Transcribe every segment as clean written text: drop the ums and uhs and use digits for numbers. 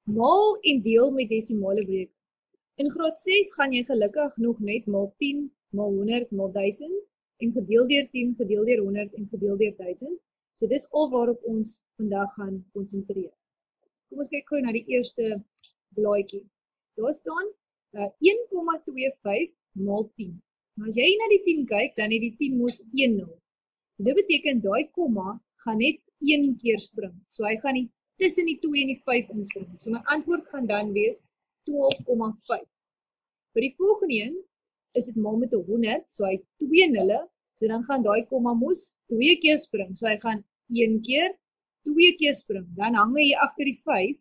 Maal en deel met desimale breek. In graad 6 gaan jy gelukkig nog net maal 10, maal 100, maal 1000 en gedeel deur 10, gedeel deur 100 en gedeel deur 1000. So dis al waarop ons vandag gaan konsentreer. Kom ons kyk gou na die eerste blaadjie. Daar staan 1,25 maal 10. Nou as jy na die 10 kyk, dan het die 10 mos 1 0. So dit beteken daai komma gaan net 1 keer spring. So hy gaan nie tussen die 2 en die 5 inspring. So my antwoord gaan dan wees 12,5. Vir die volgende een is dit maal met 100, so hy 2 nulle, so dan gaan daai komma mos 2 keer spring. So hy gaan 1 keer, 2 keer spring. Dan hang hy agter die 5.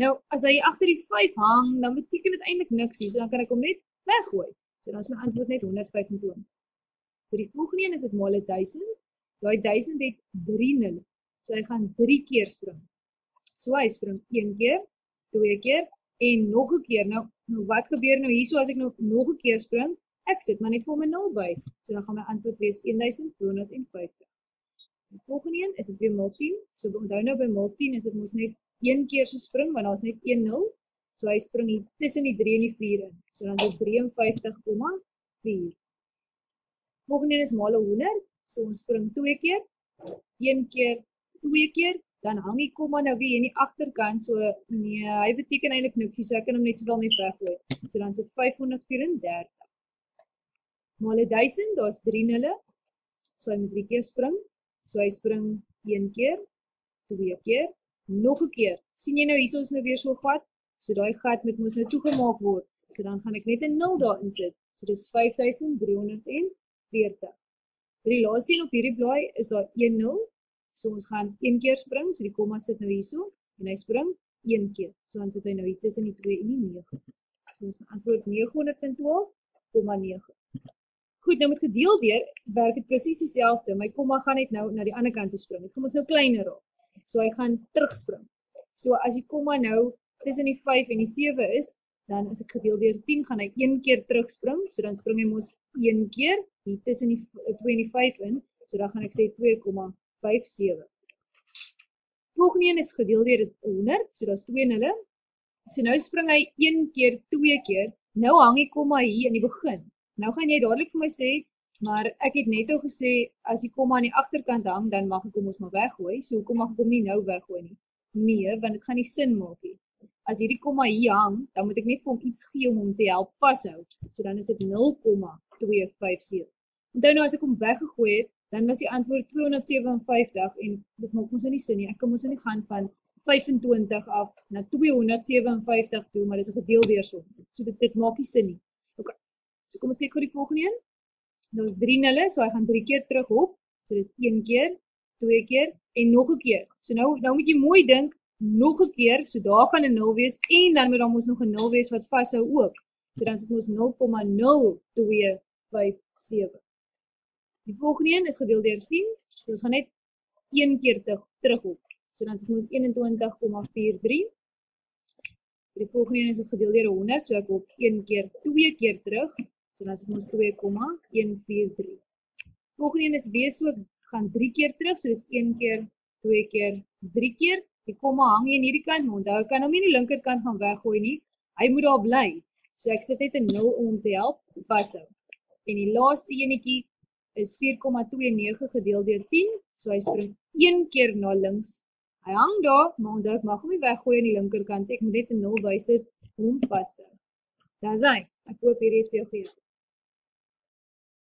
Nou as hy agter die 5 hang, dan beteken dit eintlik niks hier, so dan kan ek hom net weggooi. So dan is my antwoord net 125. Vir die volgende een is dit maal 1000. Daai 1000 het 3 nulle. So hy gaan 3 keer spring. So hy spring 1 keer, 2 keer en nog 'n keer. Nou wat gebeur nou hierso as ek nog 'n keer spring? Ek sit maar net vir my 0 by. So dan gaan my antwoord wees 1250. Die volgende een is dit weer maal 10. So onthou nou by maal 10 is dit mos net 1 keer so spring, want daar's net 1 0. So hy spring hier tussen die 3 en die 4 in. So dan is dit 53,4. Volgende een is maal 100. So ons spring 2 keer, 1 keer, 2 keer. Dan hang die komma nou weer in die agterkant, so nee, hy beteken eintlik niks, so ek kan hom net sowel net weggooi. So dan is dit 534. Maal 1000, daar's 3 nulle, so hy moet 3 keer spring. So hy spring 1 keer, 2 keer, nog 'n keer. Sien jy nou hierso is nou weer so 'n gat, so daai gat moet mos nou toegemaak word. So dan gaan ek net 'n 0 daarin sit. So dis 5340. Vir die laaste een op hierdie blaai is daar 1 0. So ons gaan 1 keer spring, so die komma sit nou hierso, en hy spring 1 keer. So dan sit hy nou hier tussen die 2 en die 9. So ons antwoord 912,9. Goed, nou met gedeel deur, werk dit presies dieselfde. My komma gaan net nou na die ander kant toe spring. Dit gaan ons nou kleiner raak. So hy gaan terugspring. So as die komma nou tussen die 5 en die 7 is, dan as ek gedeel deur 10, gaan hy 1 keer terugspring. So dan spring hy mos 1 keer, hier tussen die 2 en die 5 in. So dan gaan ek sê 2,57. Volgende een is gedeel deur 100, so daar's 2 nulle. So nou spring hy 1 keer, 2 keer. Nou hang die komma hier in die begin. Nou gaan jy dadelik vir my sê, maar ek het net al gesê as die komma aan die agterkant hang, dan mag ek hom ons maar weggooi. So hoekom mag ek hom nie nou weggooi nie? Nee, want dit gaan nie sin maak nie. As hierdie komma hier hang, dan moet ek net vir hom iets gee om hom te help vashou. So dan is dit 0,257. Onthou nou as ek hom weggegooi het, dan was die antwoord 257 en dit maak ons nou nie sin nie. Ek kan ons nou nie gaan van 25 af na 257 toe, maar dit is 'n gedeel deursom. So dit maak nie sin nie. OK. So kom ons kyk gou die volgende een. Nou is 3 nulle, so hy gaan 3 keer terughop. So dis 1 keer, 2 keer en nog 'n keer. So nou moet jy mooi dink, nog 'n keer, so daar gaan 'n 0 wees en dan moet daar mos nog 'n 0 wees wat vashou ook. So dan is dit mos 0,0257. Die volgende een is gedeel deur 10, so ons gaan net 1 keer terughop. So dan is dit mos 21,43. Die volgende een is dit gedeel deur 100, so ek hop 1 keer, 2 keer terug. So dan is dit mos 2,143. Volgende een is weer so, ek gaan 3 keer terug, so dis 1 keer, 2 keer, 3 keer. Die komma hang hier in hierdie kant, maar onthou, ek kan hom nie in die linkerkant gaan weggooi nie. Hy moet daar bly. So ek sit net 'n 0 om hom te help vashou. En die laaste enetjie is 4,29 gedeel deur 10, so hy spring 1 keer na links. Hy hang daar, maar onthou, ek mag hom nie weggooi aan die linkerkant, ek moet net 'n 0 bysit om hom vas te hou. Daar's hy. Ek hoop hierdie het vir jou gehelp.